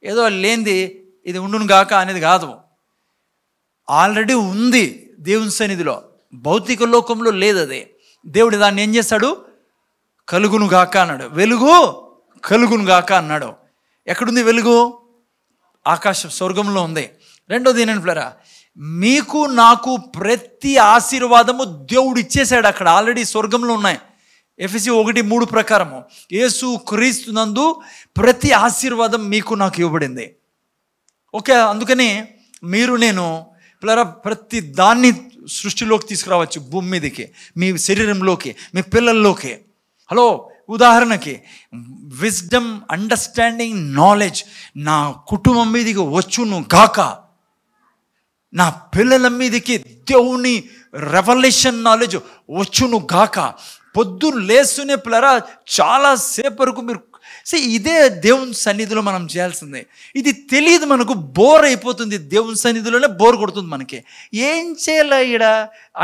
ఏదో లేనిది ఇది ఉండును గాక అనేది కాదు. ఆల్రెడీ ఉంది దేవుని సన్నిధిలో, భౌతిక లోకంలో లేదు అది. దేవుడు దాన్ని ఏం చేస్తాడు? కలుగును గాక అన్నాడు. వెలుగు కలుగును గాక అన్నాడు. ఎక్కడుంది వెలుగు? ఆకాశం, స్వర్గంలో ఉంది. రెండోది ఏంటంటే పిల్లరా, మీకు నాకు ప్రతి ఆశీర్వాదము దేవుడు ఇచ్చేశాడు. అక్కడ ఆల్రెడీ స్వర్గంలో ఉన్నాయి. ఎఫెసీ 1:3 ప్రకారము యేసు క్రీస్తునందు ప్రతి ఆశీర్వాదం మీకు నాకు ఇవ్వబడింది. ఓకే, అందుకని మీరు నేను పిల్లరా ప్రతి దాన్ని సృష్టిలోకి తీసుకురావచ్చు, భూమి మీదకి, మీ శరీరంలోకి, మీ పిల్లల్లోకి. హలో, ఉదాహరణకి విజ్డమ్, అండర్స్టాండింగ్, నాలెడ్జ్ నా కుటుంబం మీదకి వచ్చును గాక. నా పిల్లల మీదకి దేవుని రెవల్యూషన్ నాలెడ్జ్ వచ్చును గాక. పొద్దున్న లేస్తూనే పిల్లరా చాలా సేపు వరకు మీరు ఇదే దేవుని సన్నిధిలో మనం చేయాల్సిందే. ఇది తెలియదు మనకు, బోర్ అయిపోతుంది. దేవుని సన్నిధిలోనే బోర్ కొడుతుంది మనకి. ఏం చేయాలి? ఇక్కడ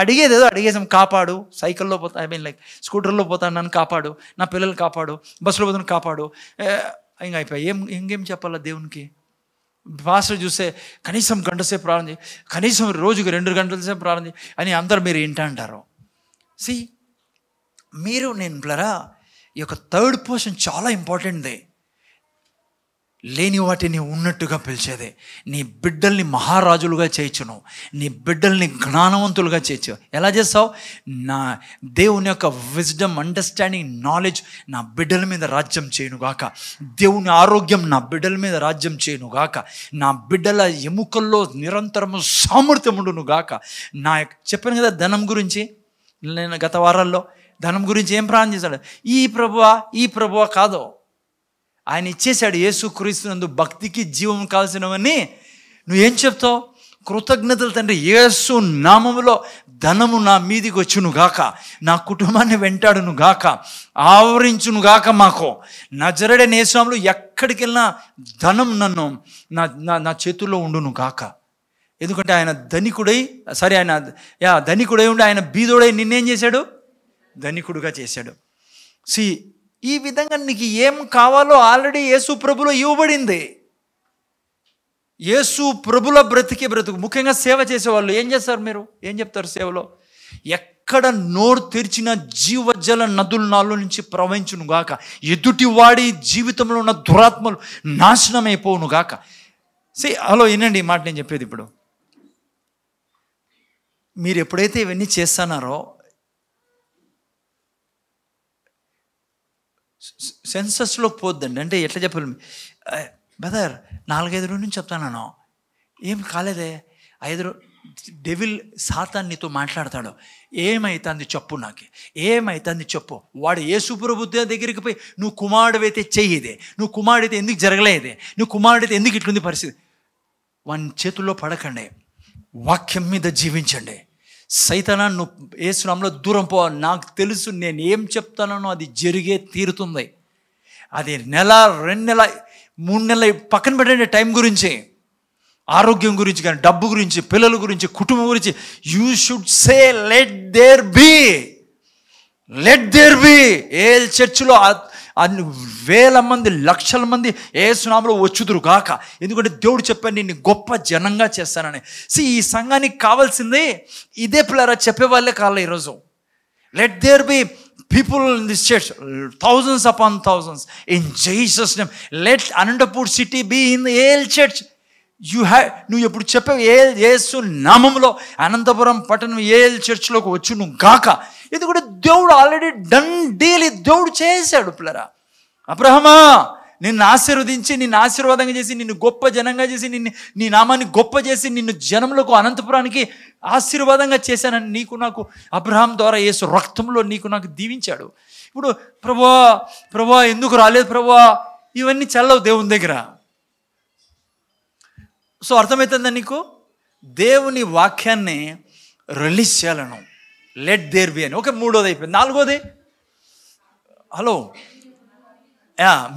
అడిగేది ఏదో అడిగేసాం, కాపాడు. సైకిల్లో పోతా, లైక్ స్కూటర్లో పోతాను, నన్ను కాపాడు, నా పిల్లలు కాపాడు, బస్సులో పోతాను కాపాడు, ఇంకా అయిపోయి ఇంకేం చెప్పాలా దేవునికి? పాస్టర్ చూస్తే కనీసం గంట సేపు ప్రార్థన చేయి, కనీసం రోజుకి 2 గంటల సేపు ప్రార్థన చేయి అని అందరు మీరు ఏంటంటారు. మీరు నేను పిల్లరా ఈ యొక్క థర్డ్ పోర్షన్ చాలా ఇంపార్టెంట్ది. లేని వాటిని ఉన్నట్టుగా పిలిచేదే. నీ బిడ్డల్ని మహారాజులుగా చేయొచ్చును, నీ బిడ్డల్ని జ్ఞానవంతులుగా చేయొచ్చు. ఎలా చేస్తావు? నా దేవుని యొక్క విజ్డమ్, అండర్స్టాండింగ్, నాలెడ్జ్ నా బిడ్డల మీద రాజ్యం చేయనుగాక. దేవుని ఆరోగ్యం నా బిడ్డల మీద రాజ్యం చేయనుగాక. నా బిడ్డల ఎముకల్లో నిరంతరము సామర్థ్యం ఉండునుగాక. చెప్పాను కదా ధనం గురించి, నేను గత వారాల్లో ధనం గురించి ఏం ప్రార్థన చేశాడు? ఈ ప్రభువా కాదు, ఆయన ఇచ్చేశాడు. యేసు క్రీస్తునందు భక్తికి జీవం కావాల్సినవన్నీ నువ్వేం చెప్తావు? కృతజ్ఞతలు తండ్రి, యేసు నామములో ధనము నా మీదికి వచ్చును గాక, నా కుటుంబాన్ని వెంటాడును గాక, ఆవరించును గాక. మాకు నజరేయుడైన యేసు నామములో ఎక్కడికి వెళ్ళినా ధనం నన్ను నా చేతుల్లో ఉండును గాక. ఎందుకంటే ఆయన ధనికుడై ఉండి ఆయన బీదోడై నిన్నేం చేశాడు? ధనికుడుగా చేశాడు. ఈ విధంగా నీకు ఏం కావాలో ఆల్రెడీ యేసు ప్రభులో ఇవ్వబడింది. యేసు ప్రభుల బ్రతుకు. ముఖ్యంగా సేవ చేసేవాళ్ళు ఏం చేస్తారు? మీరు ఏం చెప్తారు సేవలో? ఎక్కడ నోరు తెరిచిన జీవజల నదులు నాలో నుంచి ప్రవహించును గాక, ఎదుటివాడి జీవితంలో ఉన్న దురాత్మలు నాశనం అయిపోవును గాక. హలో, వినండి ఈ మాట నేను చెప్పేది. ఇప్పుడు మీరు ఎప్పుడైతే ఇవన్నీ చేస్తున్నారో సెన్సస్లోకి పోద్దండి. అంటే ఎట్లా చెప్పాలి బ్రదర్, 4-5 రోజుల నుంచి చెప్తాను, ఏం కాలేదే, 5 డెవిల్ సాతాన్ నీతో మాట్లాడతాడు, ఏమైతుంది చెప్పు, నాకు ఏమైతుంది చెప్పు. వాడు యేసు ప్రభు దగ్గరికి పోయి నువ్వు కుమారుడివైతే చెయ్యిదే, నువ్వు కుమారుడైతే ఎందుకు జరగలేదే, నువ్వు కుమారుడైతే ఎందుకు ఇట్లుంది పరిస్థితి. వాని చేతుల్లో పడకండి, వాక్యం మీద జీవించండి. సైతానా, నువ్వు యేసు నామములో దూరం పో. నాకు తెలుసు నేను ఏం చెప్తానో అది జరిగే తీరుతుంది. అది 1 నెల 2 నెల 3 నెలల పక్కన పెట్టండి, టైం గురించి, ఆరోగ్యం గురించి, కానీ డబ్బు గురించి, పిల్లల గురించి, కుటుంబం గురించి. You should say let there be, let there be. ఏ చర్చిలో అన్ని వేల మంది, లక్షల మంది యేసు నామములో వచ్చుదురు గాక. ఎందుకంటే దేవుడు చెప్పాను నిన్ను గొప్ప జనంగా చేస్తానని. ఈ సంఘానికి కావాల్సింది ఇదే పిల్లరా, చెప్పేవాళ్ళే కావాలి ఈరోజు. Let there be people in this church, thousands upon thousands in Jesus name. Let Anantapur city be in all church. నువ్వు ఎప్పుడు చెప్పావు యేసు నామములో అనంతపురం పట్టణం ఏల్ చర్చ్లోకి వచ్చు నువ్వు గాక. ఎందుకంటే దేవుడు ఆల్రెడీ డన్ డీల్, దేవుడు చేశాడు పిల్లరా. అబ్రహమా, నిన్ను ఆశీర్వదించి, నిన్ను ఆశీర్వాదంగా చేసి, నిన్ను గొప్ప జనంగా చేసి, నీ నామాన్ని గొప్ప చేసి, నిన్ను జనములకు అనంతపురానికి ఆశీర్వాదంగా చేశానని నీకు నాకు అబ్రహాం ద్వారా యేసు రక్తంలో నీకు నాకు దీవించాడు. ఇప్పుడు ప్రభువా ఎందుకు రాలేదు ప్రభువా, ఇవన్నీ చల్లవు దేవుని దగ్గర. సో అర్థమవుతుందా నీకు? దేవుని వాక్యాన్ని రిలీజ్ చేయాలను. లెట్ దేర్ బి అని. ఓకే, 3వది అయిపోయింది. 4వది, హలో,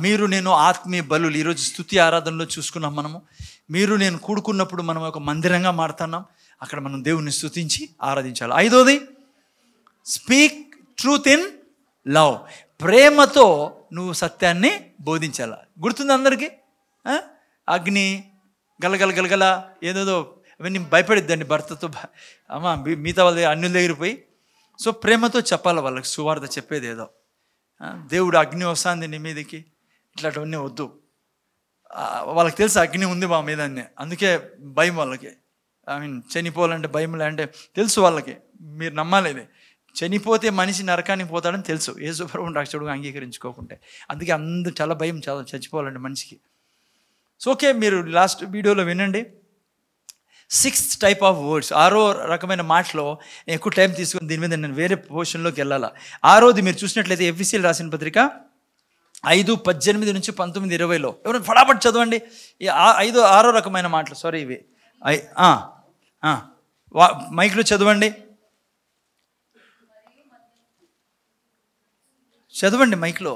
మీరు నేను ఆత్మీయ బలులు. ఈరోజు స్తుతి ఆరాధనలో చూసుకున్నాం మనము. మీరు నేను కూడుకున్నప్పుడు మనం ఒక మందిరంగా మారుతున్నాం. అక్కడ మనం దేవుని స్తుతించి ఆరాధించాలి. 5వది, స్పీక్ ట్రూత్ ఇన్ లవ్. ప్రేమతో నువ్వు సత్యాన్ని బోధించాలి. గుర్తుంది అందరికీ? అగ్ని గలగల గలగల ఏదేదో అవన్నీ భయపడిద్దండి భర్తతో. అమ్మ మిగతా వాళ్ళ అన్యుల దగ్గర పోయి, సో ప్రేమతో చెప్పాలి వాళ్ళకి సువార్త చెప్పేది ఏదో. దేవుడు అగ్ని వస్తుంది నీ మీదకి, ఇట్లాంటివన్నీ వద్దు. వాళ్ళకి తెలుసు అగ్ని ఉంది మా మీద అని, అందుకే భయం వాళ్ళకి. చనిపోవాలంటే భయం అంటే తెలుసు వాళ్ళకి. మీరు నమ్మాలి, చనిపోతే మనిషి నరకానికి పోతాడని తెలుసు. యేసు ప్రభువుని రక్షకుడుగా అంగీకరించుకోకుంటే. అందుకే అందరూ చాలా భయం, చాలా చచ్చిపోవాలంటే మనిషికి. సో ఓకే, మీరు లాస్ట్ వీడియోలో వినండి. 6th type of words, 6వ రకమైన మాటలో ఎక్కువ టైం తీసుకుని దీని మీద నేను వేరే పోర్షన్లోకి వెళ్ళాలా. 6వది మీరు చూసినట్లయితే ఎఫెసీయులు రాసిన పత్రిక 5:18 నుంచి 19-20లో ఎవరైనా ఫటాఫట్ చదవండి. ఈ 6వ రకమైన మాటలు, సారీ ఇవి మైక్లో చదవండి, చదవండి మైక్లో.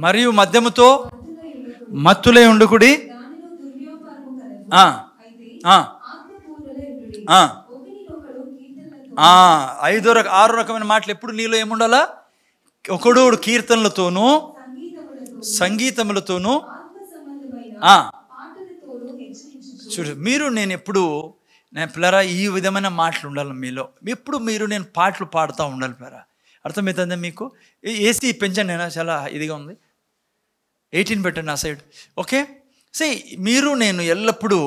మరియు మద్యముతో మత్తులై ఉండుకుడి, 6 రకమైన మాటలు ఎప్పుడు నీలో ఏముండాలా? ఒకడు కీర్తనలతోనూ సంగీతములతోనూ. చూడు, మీరు నేను ఎప్పుడు పిల్లరా ఈ విధమైన మాటలు ఉండాలి మీలో. ఎప్పుడు నేను పాటలు పాడుతూ ఉండాలి పిల్లరా. అర్థమవుతుందా మీకు? ఏసీ పెంచండి, నేను చాలా ఇదిగా ఉంది. 18 పెట్టండి ఆ సైడ్. ఓకే, మీరు నేను ఎల్లప్పుడూ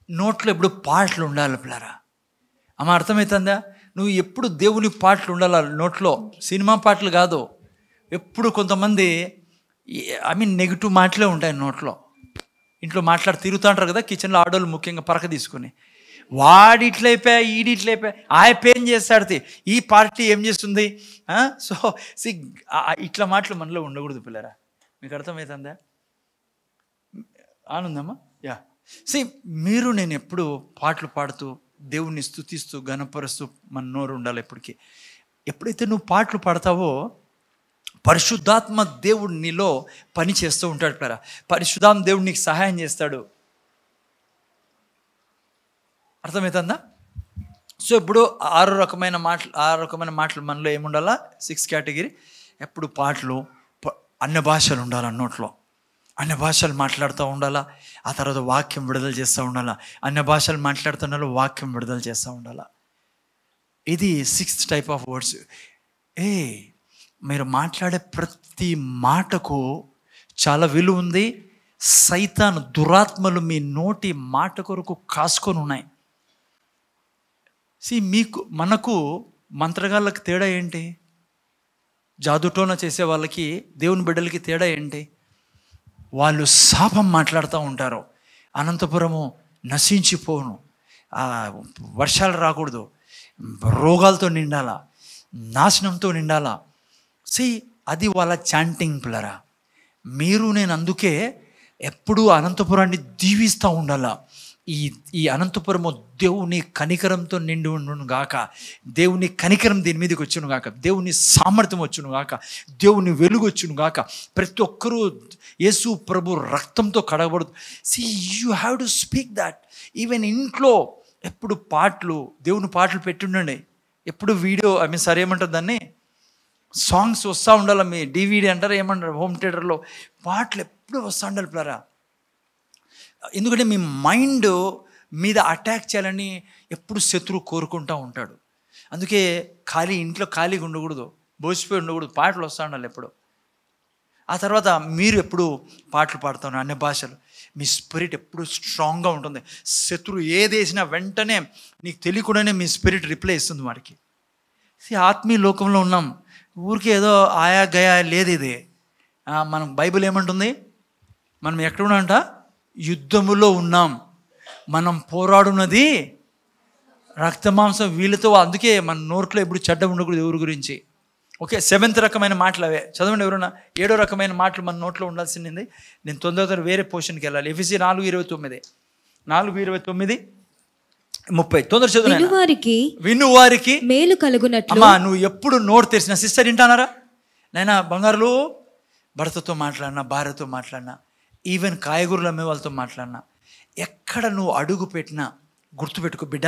నోట్లో ఎప్పుడు పాటలు ఉండాలి పిల్లరా. అమ్మ అర్థమవుతుందా? నువ్వు ఎప్పుడు దేవుని పాటలు ఉండాలి నోట్లో, సినిమా పాటలు కాదు. ఎప్పుడు కొంతమంది నెగిటివ్ మాటలే ఉంటాయి నోట్లో. ఇంట్లో మాట్లాడి తిరుగుతూ ఉంటారు కదా, కిచెన్లో ఆడోళ్ళు ముఖ్యంగా పరక తీసుకుని, వాడి ఇట్లయిపోయా, ఈడి ఇట్లయిపోయా, ఏం చేస్తాడు, ఈ పార్టీ ఏం చేస్తుంది. సో ఇట్లా మాటలు మనలో ఉండకూడదు పిల్లరా. మీకు అర్థమవుతుందా? ఆనందమ్మా? మీరు నేను ఎప్పుడు పాటలు పాడుతూ దేవుణ్ణి స్తుతిస్తూ గణపరుస్తూ మన నోరు ఉండాలి ఎప్పటికీ. ఎప్పుడైతే నువ్వు పాటలు పాడతావో పరిశుద్ధాత్మ దేవుడు నీలో పని చేస్తూ ఉంటాడు పిల్లరా. పరిశుద్ధాత్మ దేవుడు నీకు సహాయం చేస్తాడు. అర్థమవుతుందా? సో ఇప్పుడు 6 రకమైన మాటలు మనలో ఏముండాలా? 6 కేటగిరీ. ఎప్పుడు పాటలు, అన్య భాషలు ఉండాలి నోట్లో, అన్య భాషలు మాట్లాడుతూ ఉండాలా. ఆ తర్వాత వాక్యం విడుదల చేస్తూ ఉండాలా. అన్య భాషలు మాట్లాడుతున్నారు, వాక్యం విడుదల చేస్తూ ఉండాలా. ఇది 6th type of words. మీరు మాట్లాడే ప్రతి మాటకు చాలా విలువ ఉంది. సైతాను దురాత్మలు మీ నోటి మాట కొరకు కాసుకొని ఉన్నాయి. మనకు మంత్రగాళ్ళకి తేడా ఏంటి? జాదుటోన చేసే వాళ్ళకి దేవుని బిడ్డలకి తేడా ఏంటి? వాళ్ళు శాపం మాట్లాడుతూ ఉంటారు. అనంతపురము నశించిపోను, వర్షాలు రాకూడదు, రోగాలతో నిండాలా, నాశనంతో నిండాలా. అది వాళ్ళ చాంటింగ్ పిల్లరా. మీరు నేను అందుకే ఎప్పుడూ అనంతపురాన్ని దీవిస్తూ ఉండాలా. ఈ అనంతపురము దేవుని కనికరంతో నిండి ఉండును గాక, దేవుని కనికరం దీని మీదకి వచ్చును గాక, దేవుని సామర్థ్యం వచ్చును గాక, దేవుని వెలుగు వచ్చును గాక. ప్రతి ఒక్కరూ యేసు ప్రభు రక్తంతో కడగబడు. You have to speak that. Even ఇంట్లో ఎప్పుడు పాటలు, దేవుని పాటలు పెట్టుండండి. ఎప్పుడు వీడియో ఏమంటారు దాన్ని, సాంగ్స్ వస్తూ ఉండాలి. మీ DVD అంటారు, ఏమంటారు, హోమ్ థియేటర్లో పాటలు ఎప్పుడు వస్తూ ఉండాలి పిల్లరా. ఎందుకంటే మీ మైండ్ మీద అటాక్ చేయాలని ఎప్పుడు శత్రువు కోరుకుంటూ ఉంటాడు. అందుకే ఇంట్లో ఖాళీగా ఉండకూడదు, బోసిపోయి ఉండకూడదు, పాటలు వస్తూ ఉండాలి ఎప్పుడు. ఆ తర్వాత మీరు ఎప్పుడు పాటలు పాడుతూ అన్ని భాషలు, మీ స్పిరిట్ ఎప్పుడు స్ట్రాంగ్గా ఉంటుంది. శత్రువు ఏదేసినా వెంటనే నీకు తెలియకుండానే మీ స్పిరిట్ రిప్లై ఇస్తుంది వాడికి. ఆత్మీయ లోకంలో ఉన్నాం, ఊరికే ఏదో ఆయా గయా లేదు ఇది. మనం బైబిల్ ఏమంటుంది, మనం ఎక్కడున్నాంట, యుద్ధములో ఉన్నాం, మనం పోరాడున్నది రక్తమాంసం వీళ్ళతో. అందుకే మన నోట్లో ఎప్పుడు చెడ్డ ఉండకూడదు ఎవరి గురించి. ఓకే, 7th రకమైన మాటలు అవే చదవండి ఎవరన్నా. 7వ రకమైన మాటలు మన నోట్లో ఉండాల్సింది. నేను తొందరగా వేరే పోర్షన్కి వెళ్ళాలి. ఎఫెసీ 4:29 30 తొందర చదువు. వినువారికి మేలు కలుగునట్లు. అమ్మా, నువ్వు ఎప్పుడు నోరు తెరిచిన సిస్టర్ వింటానారా నైనా, బంగారులో భర్తతో మాట్లాడినా, భార్యతో మాట్లాడినా, ఈవెన్ కాయగూరలు అమ్మే వాళ్ళతో మాట్లాడినా, ఎక్కడ నువ్వు అడుగు పెట్టినా గుర్తుపెట్టుకో బిడ్డ,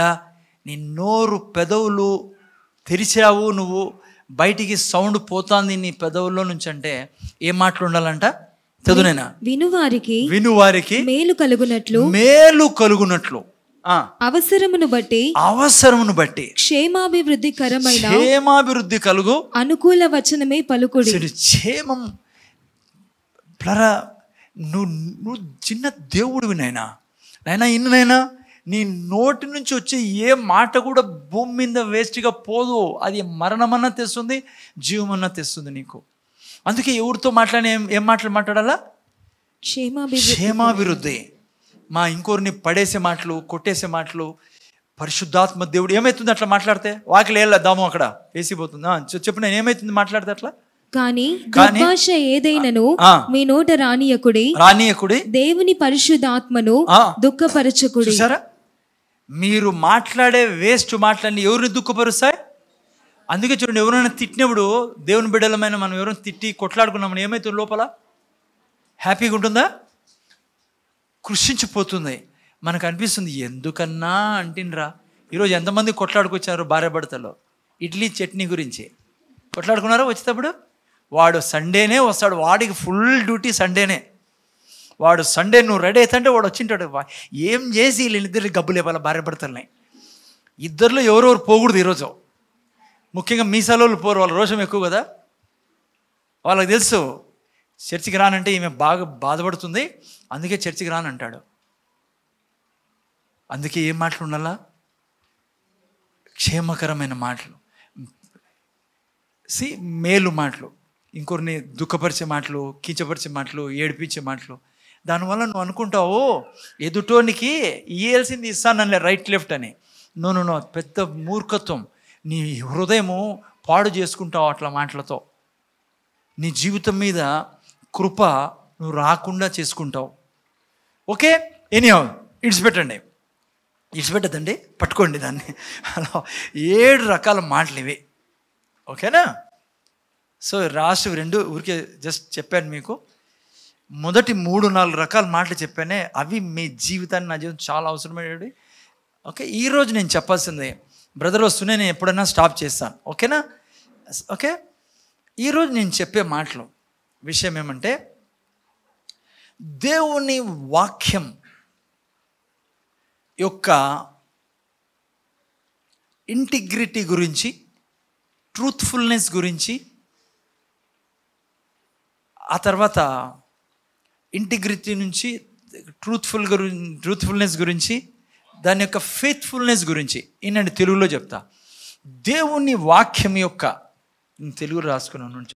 నీ నోరు పెదవులు తెరిచావు, నువ్వు బయటికి సౌండ్ పోతుంది నీ పెదవుల్లో నుంచి అంటే ఏ మాటలు ఉండాలంట? చదువునైనా. వినువారికి మేలు కలుగునట్లు అవసరమును బట్టి క్షేమాభివృద్ధి కలుగు అనుకూల వచనమే పలుకుడి. క్షేమం ప్లరా. నువ్వు చిన్న దేవుడివి నాయనా. ఇన్నైనా నీ నోటి నుంచి వచ్చే ఏ మాట కూడా భూమి మీద వేస్ట్గా పోదు. అది మరణమన్నా తెస్తుంది, జీవమన్నా తెస్తుంది నీకు. అందుకే ఎవరితో ఏం మాటలు మాట్లాడాలా? క్షేమాభివృద్ధి. ఇంకోరిని పడేసే మాటలు, కొట్టేసే మాటలు. పరిశుద్ధాత్మ దేవుడు ఏమవుతుంది అట్లా మాట్లాడితే? వాకిలు వెళ్ళద్దాము, అక్కడ వేసిపోతుంది. చెప్పు, నేను ఏమవుతుంది మాట్లాడితే అట్లా? కానీ దుర్భాష ఏదైనను మీ నోట రానియకుడి, దేవుని పరిశుద్ధాత్మను దుఃఖపరచకుడి. చూసారా, మీరు మాట్లాడే వేస్ట్ మాటలన్నీ ఎవరిని దుఃఖపరుస్తాయి? అందుకే చూడండి, ఎవరైనా తిట్టినప్పుడు, దేవుని బిడ్డలమైన మనం ఎవరైనా తిట్టి కొట్లాడుకున్నామని ఏమవుతుంది? లోపల హ్యాపీగా ఉంటుందా? కృషించిపోతుంది. మనకు అనిపిస్తుంది ఎందుకన్నా అంటినరా. ఈరోజు ఎంతమంది కొట్లాడుకొచ్చారు భార్య భర్తలో ఇడ్లీ చట్నీ గురించి కొట్లాడుకున్నారో? వచ్చేటప్పుడు వాడు సండేనే వస్తాడు, వాడికి ఫుల్ డ్యూటీ సండేనే. వాడు సండే నువ్వు రెడీ అవుతుంటే వాడు వచ్చింటాడు. ఏం చేసి వీళ్ళిద్దరు గబ్బు లేపాల భార్య భర్తల్ని. ఇద్దరిలో ఎవరెవరు పోకూడదు ఈరోజు. ముఖ్యంగా మీసాలోళ్ళు పోరు, వాళ్ళ రోషం ఎక్కువ కదా. వాళ్ళకి తెలుసు చర్చికి రానంటే ఈమె బాగా బాధపడుతుంది, అందుకే చర్చికి రానంటాడు. అందుకే ఏం మాటలు ఉండాలా? క్షేమకరమైన మాటలు, మేలు మాటలు, ఇంకొన్ని దుఃఖపరిచే మాటలు, కించపరిచే మాటలు, ఏడిపించే మాటలు. దానివల్ల నువ్వు అనుకుంటావు ఎదుటోనికి ఇయ్యాల్సింది ఇస్తానలే, రైట్ లెఫ్ట్ అని. నో, పెద్ద మూర్ఖత్వం. నీ హృదయము పాడు చేసుకుంటావు అట్లా మాటలతో. నీ జీవితం మీద కృప నువ్వు రాకుండా చేసుకుంటావు. ఓకే, ఎనీహౌ ఇడిచిపెట్టదండి, పట్టుకోండి దాన్ని. అలా 7 రకాల మాటలు ఇవి. ఓకేనా? సో రాష్ట్ర 2 ఊరికే జస్ట్ చెప్పాను మీకు. మొదటి 3-4 రకాల మాటలు చెప్పానే, అవి మీ జీవితాన్ని, నా జీవితం చాలా అవసరమైనవి. ఓకే, ఈరోజు నేను చెప్పాల్సింది, బ్రదర్ వస్తూనే నేను ఎప్పుడైనా స్టాప్ చేస్తాను. ఓకేనా? ఓకే, ఈరోజు నేను చెప్పే మాటలు విషయం ఏమంటే, దేవుని వాక్యం యొక్క ఇంటిగ్రిటీ గురించి, ట్రూత్ఫుల్నెస్ గురించి, ఆ తర్వాత ఇంటిగ్రిటీ నుంచి ట్రూత్ఫుల్నెస్ గురించి, దాని యొక్క ఫెయిత్ఫుల్నెస్ గురించి ఈయనండి తెలుగులో చెప్తా. దేవుని వాక్యం యొక్క తెలుగులో రాసుకున్నాను.